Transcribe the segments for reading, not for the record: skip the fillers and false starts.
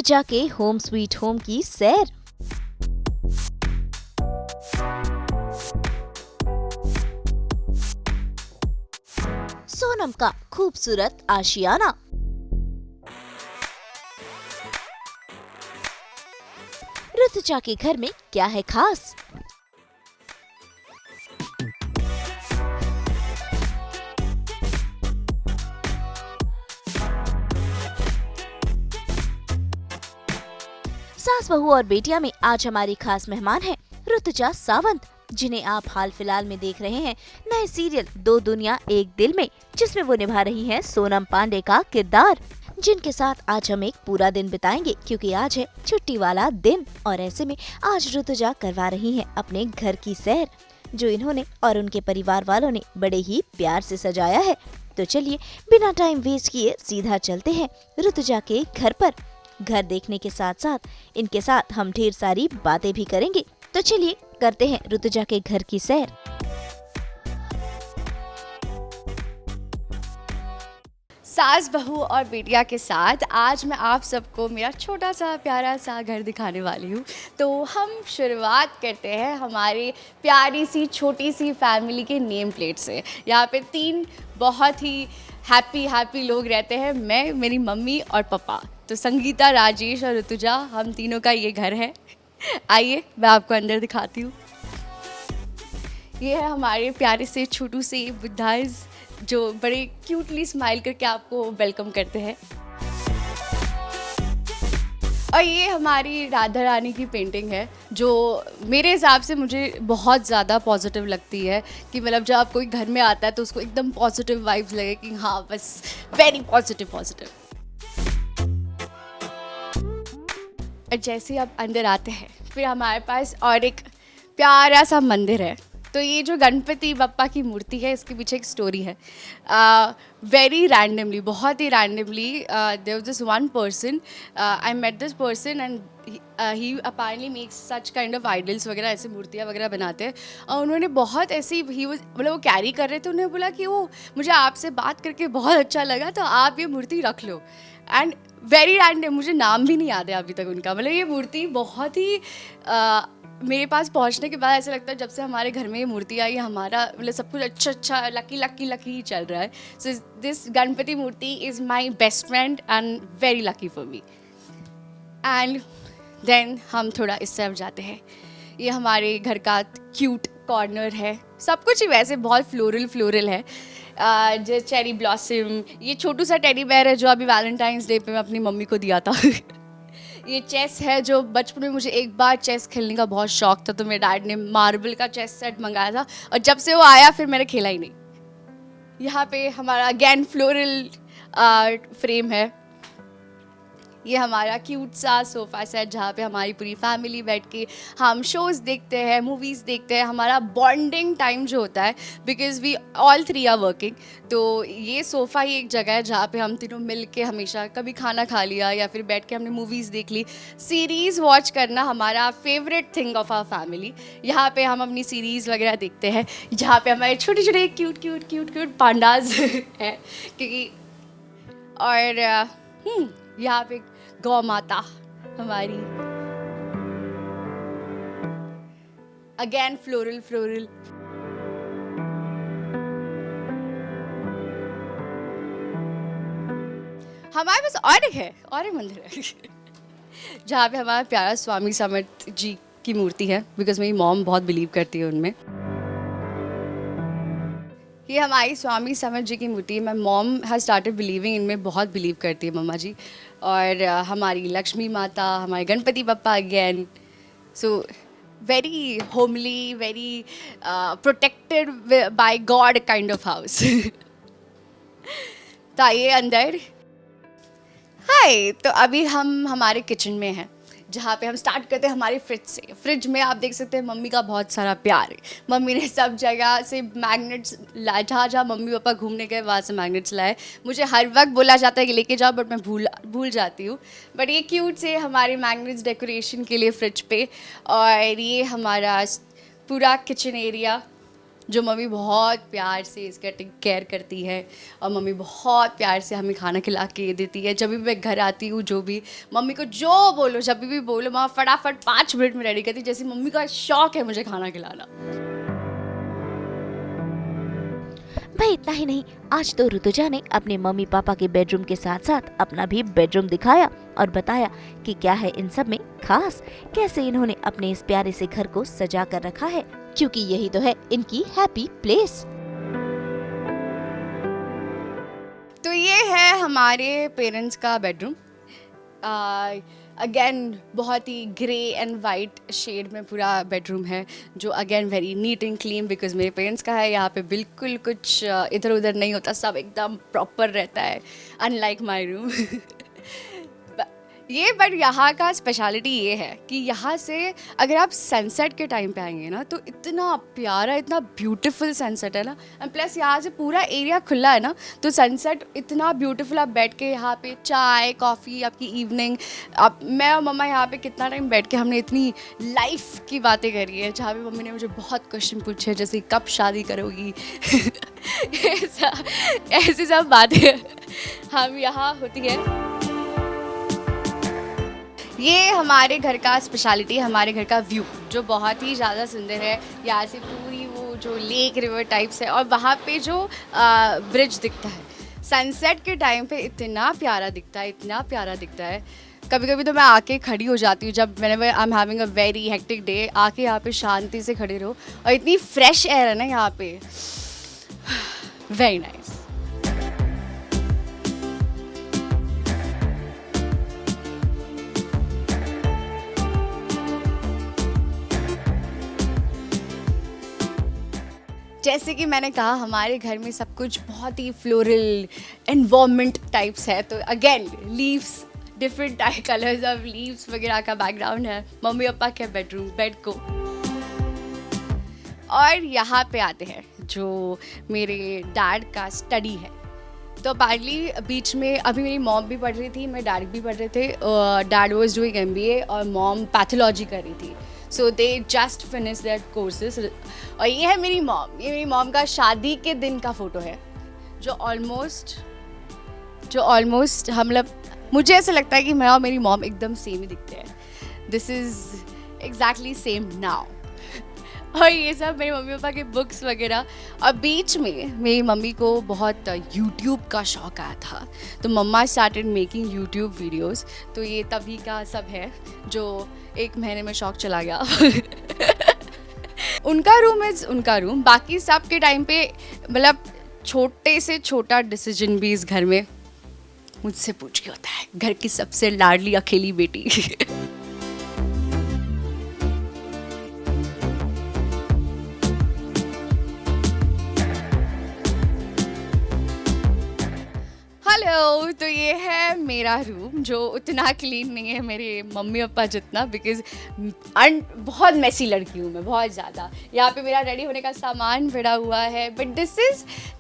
ऋतुजा के home sweet home की सैर। सोनम का खूबसूरत आशियाना। ऋतुजा के घर में क्या है खास? सास बहू और बेटिया में आज हमारी खास मेहमान हैं ऋतुजा सावंत, जिन्हें आप हाल फिलहाल में देख रहे हैं नए सीरियल दो दुनिया एक दिल में, जिसमें वो निभा रही हैं सोनम पांडे का किरदार, जिनके साथ आज हम एक पूरा दिन बिताएंगे क्योंकि आज है छुट्टी वाला दिन। और ऐसे में आज ऋतुजा करवा रही हैं अपने घर की सैर, जो इन्होंने और उनके परिवार वालों ने बड़े ही प्यार से सजाया है। तो चलिए बिना टाइम वेस्ट किए सीधा चलते हैं ऋतुजा के घर पर। घर देखने के साथ साथ इनके साथ हम ढेर सारी बातें भी करेंगे। तो चलिए करते हैं ऋतुजा के घर की सैर। सास बहू और बेटिया के साथ आज मैं आप सबको मेरा छोटा सा प्यारा सा घर दिखाने वाली हूँ। तो हम शुरुआत करते हैं हमारे प्यारी सी छोटी सी फैमिली के नेम प्लेट से। यहाँ पे 3 बहुत ही हैप्पी लोग रहते हैं, मैं, मेरी मम्मी और पापा। तो संगीता, राजेश और ऋतुजा, हम तीनों का ये घर है। आइए मैं आपको अंदर दिखाती हूँ। ये है हमारे प्यारे से छोटू से बुद्धाज, जो बड़े क्यूटली स्माइल करके आपको वेलकम करते हैं। और ये हमारी राधा रानी की पेंटिंग है, जो मेरे हिसाब से मुझे बहुत ज़्यादा पॉजिटिव लगती है कि मतलब जब कोई घर में आता है तो उसको एकदम पॉजिटिव वाइब्स लगे कि हाँ बस वेरी पॉजिटिव। और जैसे आप अंदर आते हैं फिर हमारे पास और एक प्यारा सा मंदिर है। तो ये जो गणपति बप्पा की मूर्ति है, इसके पीछे एक स्टोरी है। वेरी रैंडमली, बहुत ही randomly, there was this one person, I met this person and he apparently makes such kind of idols वगैरह, ऐसे मूर्तियाँ वगैरह बनाते हैं। और उन्होंने बहुत ऐसी मतलब वो कैरी कर रहे थे, उन्होंने बोला कि वो मुझे आपसे बात करके बहुत अच्छा लगा, तो आप ये मूर्ति रख लो। एंड वेरी रैंडम, मुझे नाम भी नहीं याद है अभी तक उनका। मतलब ये मूर्ति बहुत ही मेरे पास पहुंचने के बाद ऐसा लगता है जब से हमारे घर में ये मूर्ति आई, हमारा मतलब सब कुछ अच्छा लकी ही चल रहा है। सो दिस गणपति मूर्ति is my best friend and very lucky for me. And then हम थोड़ा इस तरफ जाते हैं। ये हमारे घर का क्यूट कॉर्नर है। सब कुछ ही वैसे बहुत फ्लोरल है। जो चेरी ब्लॉसम, ये छोटू सा टेडी बेयर है जो अभी वैलेंटाइंस डे पे मैं अपनी मम्मी को दिया था। ये चेस है, जो बचपन में मुझे एक बार चेस खेलने का बहुत शौक था, तो मेरे डैड ने मार्बल का चेस सेट मंगाया था और जब से वो आया फिर मैंने खेला ही नहीं। यहाँ पे हमारा अगेन फ्लोरल फ्रेम है। ये हमारा क्यूट सा सोफ़ा सेट, जहाँ पे हमारी पूरी फैमिली बैठ के हम शोज़ देखते हैं, मूवीज़ देखते हैं। हमारा बॉन्डिंग टाइम जो होता है, because we all 3 are working, तो ये सोफ़ा ही एक जगह है जहाँ पे हम तीनों मिल के हमेशा कभी खाना खा लिया या फिर बैठ के हमने मूवीज़ देख ली। सीरीज़ वॉच करना हमारा favourite thing of our family. यहाँ पे हम अपनी सीरीज़ वगैरह देखते हैं, जहाँ पे हमारे छोटे छोटे क्यूट पांडाज हैं, क्योंकि और यहाँ पे गौ माता हमारी, अगेन फ्लोरल। हमारे पास और एक मंदिर है जहाँ पे हमारा प्यारा स्वामी समर्थ जी की मूर्ति है, बिकॉज मेरी मॉम बहुत बिलीव करती है उनमें। ये हमारी स्वामी समर्थ जी की मूर्ति है। My mom has started believing इनमें, बहुत बिलीव करती है मम्मा जी। और हमारी लक्ष्मी माता, हमारे Ganpati Bappa again. So very homely, very protected by God kind of house. तो आइए अंदर। हाय, तो अभी हम हमारे किचन में हैं, जहाँ पे हम स्टार्ट करते हैं हमारी फ्रिज से। फ्रिज में आप देख सकते हैं मम्मी का बहुत सारा प्यार है। मम्मी ने सब जगह से मैग्नेट्स लाए, जहाँ मम्मी पापा घूमने गए वहाँ से मैग्नेट्स लाए। मुझे हर वक्त बोला जाता है कि लेके जाओ, बट मैं भूल जाती हूँ। बट ये क्यूट से हमारे मैग्नेट्स डेकोरेशन के लिए फ्रिज पे। और ये हमारा पूरा किचन एरिया, जो मम्मी बहुत प्यार से इसका टेक केयर करती है और मम्मी बहुत प्यार से हमें खाना खिला के देती है। जब भी मैं घर आती हूँ, जो भी मम्मी को जो बोलो, जब भी बोलो, माँ फटाफट 5 मिनट में रेडी करती, जैसे मम्मी का शौक है मुझे खाना खिलाना। भाई इतना ही नहीं, आज तो ऋतुजा ने अपने मम्मी पापा के बेडरूम के साथ साथ अपना भी बेडरूम दिखाया और बताया कि क्या है इन सब में खास, कैसे इन्होंने अपने इस प्यारे से घर को सजा कर रखा है, क्योंकि यही तो है इनकी हैप्पी प्लेस। तो ये है हमारे पेरेंट्स का बेडरूम। अगेन बहुत ही ग्रे एंड वाइट शेड में पूरा बेडरूम है, जो again very neat and clean because मेरे पेरेंट्स का है। यहाँ पे बिल्कुल कुछ इधर उधर नहीं होता, सब एकदम प्रॉपर रहता है, अनलाइक माय रूम। ये बट यहाँ का स्पेशलिटी ये है कि यहाँ से अगर आप सनसेट के टाइम पे आएंगे ना, तो इतना प्यारा, इतना ब्यूटीफुल सनसेट है ना, एंड प्लस यहाँ से पूरा एरिया खुला है ना, तो सनसेट इतना ब्यूटीफुल। आप बैठ के यहाँ पे चाय कॉफ़ी, आपकी इवनिंग, आप मैं और मम्मा यहाँ पे कितना टाइम बैठ के हमने इतनी लाइफ की बातें करी है, जहाँ पे मम्मी ने मुझे बहुत क्वेश्चन पूछे, जैसे कब शादी करोगी। ऐसी सब बातें हम यहाँ होती है। ये हमारे घर का स्पेशलिटी, हमारे घर का व्यू जो बहुत ही ज़्यादा सुंदर है। यहाँ से पूरी वो जो लेक रिवर टाइप्स है, और वहाँ पे जो ब्रिज दिखता है सनसेट के टाइम पे, इतना प्यारा दिखता है, इतना प्यारा दिखता है। कभी कभी तो मैं आके खड़ी हो जाती हूँ, जब मैंने I am having a very hectic day, आके यहाँ पे शांति से खड़े रहो, और इतनी फ्रेश एयर है ना यहाँ पे, वेरी नाइस। जैसे कि मैंने कहा, हमारे घर में सब कुछ बहुत ही फ्लोरल एनवायरनमेंट टाइप्स है, तो again leaves, different colours of leaves वगैरह का बैकग्राउंड है मम्मी पापा के बेडरूम बेड को। और यहाँ पे आते हैं जो मेरे डैड का स्टडी है। तो अपार्टली बीच में अभी मेरी मॉम भी पढ़ रही थी, मेरे डैड भी पढ़ रहे थे। डैड वाज डूइंग MBA और मॉम पैथोलॉजी कर रही थी। So they just finish that courses. और ये है मेरी मॉम, ये मेरी मॉम का शादी के दिन का फ़ोटो है, जो ऑलमोस्ट हम लोग, मुझे ऐसा लगता है कि मैं और मेरी मॉम एकदम सेम ही दिखते हैं। This is exactly same now. और ये सब मेरे मम्मी पापा के बुक्स वगैरह। और बीच में मेरी मम्मी को बहुत यूट्यूब का शौक आया था, तो मम्मा स्टार्टेड मेकिंग यूट्यूब वीडियोस। तो ये तभी का सब है, जो 1 महीने में शौक चला गया। उनका रूम इज़ उनका रूम। बाकी सब के टाइम पे मतलब छोटे से छोटा डिसीजन भी इस घर में मुझसे पूछ के होता है। घर की सबसे लाडली अकेली बेटी। हेलो, तो ये है मेरा रूम, जो उतना क्लीन नहीं है मेरे मम्मी पापा जितना, बिकॉज बहुत मैसी लड़की हूँ मैं, बहुत ज़्यादा। यहाँ पे मेरा रेडी होने का सामान पड़ा हुआ है, बट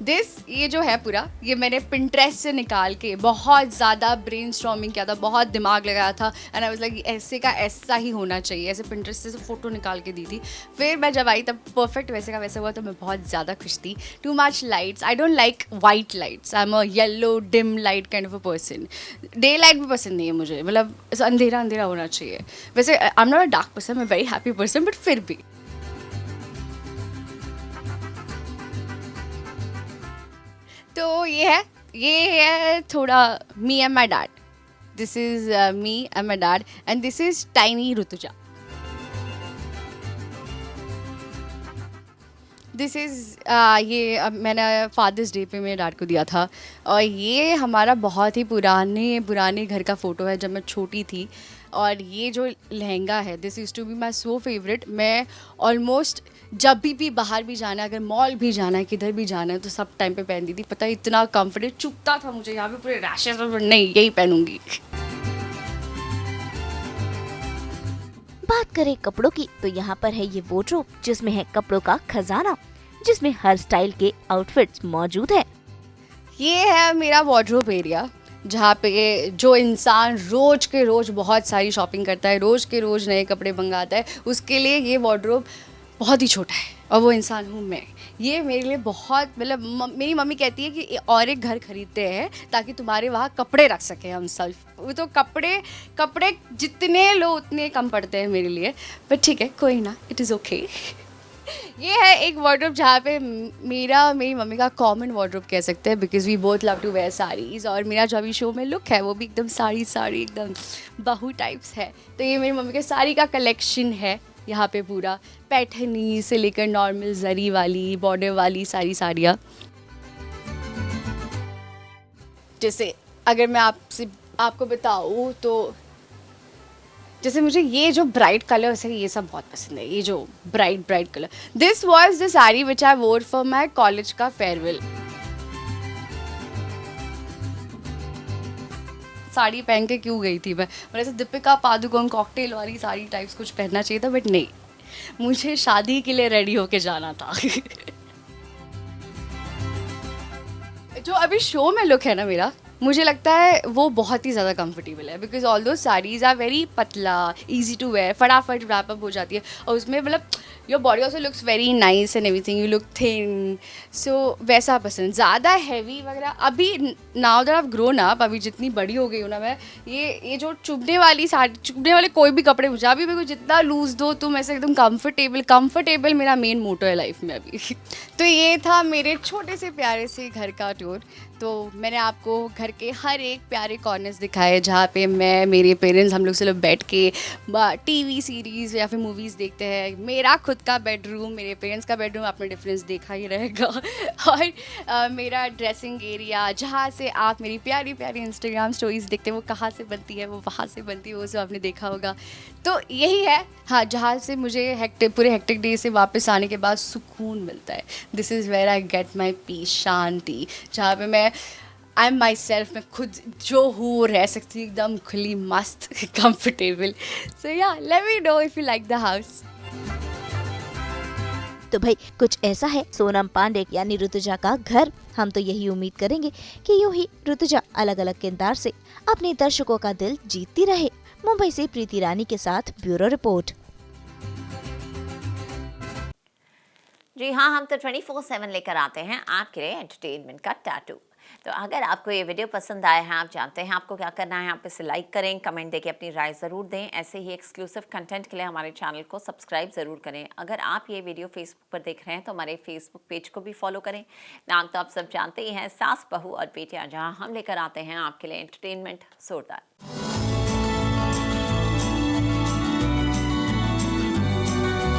दिस ये जो है पूरा, ये मैंने पिंटरेस्ट से निकाल के बहुत ज़्यादा ब्रेनस्टॉर्मिंग किया था, बहुत दिमाग लगाया था, एंड आई वाज लाइक ऐसे का ऐसा ही होना चाहिए। ऐसे पिंटरेस्ट से फ़ोटो निकाल के दी थी, फिर मैं जब आई तब परफेक्ट वैसे का वैसा हुआ, तो मैं बहुत ज़्यादा खुश थी। Too much lights, I don't like white lights, I am a yellow dim light kind of a person. Day light भी पसंद नहीं है मुझे, मतलब अंधेरा अंधेरा होना चाहिए। वैसे I am not a dark person, मैं वेरी हैप्पी पर्सन, बट फिर भी। तो ये है थोड़ा me and my dad. This is me and my dad, and this is tiny Rutuja. This is ये मैंने फादर्स डे पे मेरे डैड को दिया था। और ये हमारा बहुत ही पुराने घर का फ़ोटो है, जब मैं छोटी थी। और ये जो लहंगा है, this use to be my so favourite. मैं ऑलमोस्ट जब भी बाहर भी जाना है, अगर मॉल भी जाना है, किधर भी जाना है, तो सब टाइम पे पहनती थी। पता है इतना कंफर्टेबल, चुभता था मुझे यहाँ पे पूरे रैशेस, नहीं यही पहनूंगी। बात करें कपड़ों की, तो यहाँ पर है ये वॉर्डरोब, जिसमें है कपड़ों का खजाना, जिसमें हर स्टाइल के आउटफिट्स मौजूद हैं। ये है मेरा वॉर्डरोब एरिया, जहाँ पे जो इंसान रोज के रोज बहुत सारी शॉपिंग करता है, रोज के रोज नए कपड़े मंगाता है, उसके लिए ये वॉर्डरोब बहुत ही छोटा है और वो इंसान हूँ मैं। ये मेरे लिए बहुत मतलब मेरी मम्मी कहती है कि और एक घर खरीदते हैं ताकि तुम्हारे वहाँ कपड़े रख सकें हम सब। वो तो कपड़े जितने लो उतने कम पड़ते हैं मेरे लिए, पर ठीक है कोई ना, इट इज़ ओके। ये है एक वार्डरोब जहाँ पे मेरा और मेरी मम्मी का कॉमन वार्डरोब कह सकते हैं, because we both love to wear saris. और मेरा जो अभी शो में लुक है वो भी एकदम साड़ी एकदम बहू टाइप्स है। तो ये मेरी मम्मी के साड़ी का कलेक्शन है यहाँ पे पूरा, पैठनी से लेकर नॉर्मल जरी वाली बॉर्डर वाली सारी साड़ियाँ। जैसे अगर मैं आपको बताऊँ तो जैसे मुझे ये जो ब्राइट कलर्स है ये सब बहुत पसंद है, ये जो bright colour. This was the sari which I wore for my college का फेयरवेल। साड़ी पहन के क्यों गई थी मैं, मुझे ऐसे दीपिका पादुकोण कॉकटेल वाली साड़ी टाइप्स कुछ पहनना चाहिए था, बट नहीं, मुझे शादी के लिए रेडी होके जाना था। जो अभी शो में लुक है ना मेरा, मुझे लगता है वो बहुत ही ज़्यादा कंफर्टेबल है, बिकॉज ऑल दो साड़ीज़ आर वेरी पतला, इजी टू वेयर, फटाफट रैप अप हो जाती है। और उसमें मतलब your body also looks very nice and everything, you look thin, so वैसा पसंद। ज़्यादा हैवी वगैरह अभी now that I have grown up, अभी जितनी बड़ी हो गई हूँ ना मैं, ये जो चुभने वाले कोई भी कपड़े मुझे अभी मेरे को जितना लूज़ दो तुम ऐसे एकदम कंफर्टेबल मेरा मेन मोटो है लाइफ में अभी। तो ये था मेरे छोटे से प्यारे से घर का टूर। तो मैंने आपको घर के हर एक प्यारे कॉर्नर्स दिखाए जहाँ पे मैं, मेरे पेरेंट्स, हम लोग से लोग बैठ के टीवी सीरीज़ या फिर मूवीज़ देखते हैं। मेरा खुद का बेडरूम, मेरे पेरेंट्स का बेडरूम, आपने डिफरेंस देखा ही रहेगा। और मेरा ड्रेसिंग एरिया जहाँ से आप मेरी प्यारी प्यारी इंस्टाग्राम स्टोरीज़ देखते हैं, वो कहाँ से बनती है, वो वहाँ से बनती है, वो सब आपने देखा होगा। तो यही है हाँ, जहाँ से मुझे पूरे हेक्टिक डे से वापस आने के बाद सुकून मिलता है। This is where I get my peace, शांति, जहाँ पे मैं आई एम माई सेल्फ, मैं खुद जो हूँ रह सकती हूँ एकदम खुली मस्त कंफर्टेबल। सो या, let me know if you like the house. तो भाई कुछ ऐसा है सोनम पांडे यानी ऋतुजा का घर। हम तो यही उम्मीद करेंगे कि यूं ही ऋतुजा अलग अलग किरदार से अपने दर्शकों का दिल जीतती रहे। मुंबई से प्रीति रानी के साथ ब्यूरो रिपोर्ट। जी हाँ, हम तो 24/7 लेकर आते हैं आपके लिए एंटरटेनमेंट का टैटू। तो अगर आपको ये वीडियो पसंद आया है, आप जानते हैं आपको क्या करना है, आप इसे लाइक करें, कमेंट देके अपनी राय ज़रूर दें। ऐसे ही एक्सक्लूसिव कंटेंट के लिए हमारे चैनल को सब्सक्राइब ज़रूर करें। अगर आप ये वीडियो फेसबुक पर देख रहे हैं तो हमारे फेसबुक पेज को भी फॉलो करें। नाम तो आप सब जानते ही हैं, सास, बहू और बेटियां, जहाँ हम लेकर आते हैं आपके लिए एंटरटेनमेंट जोरदार।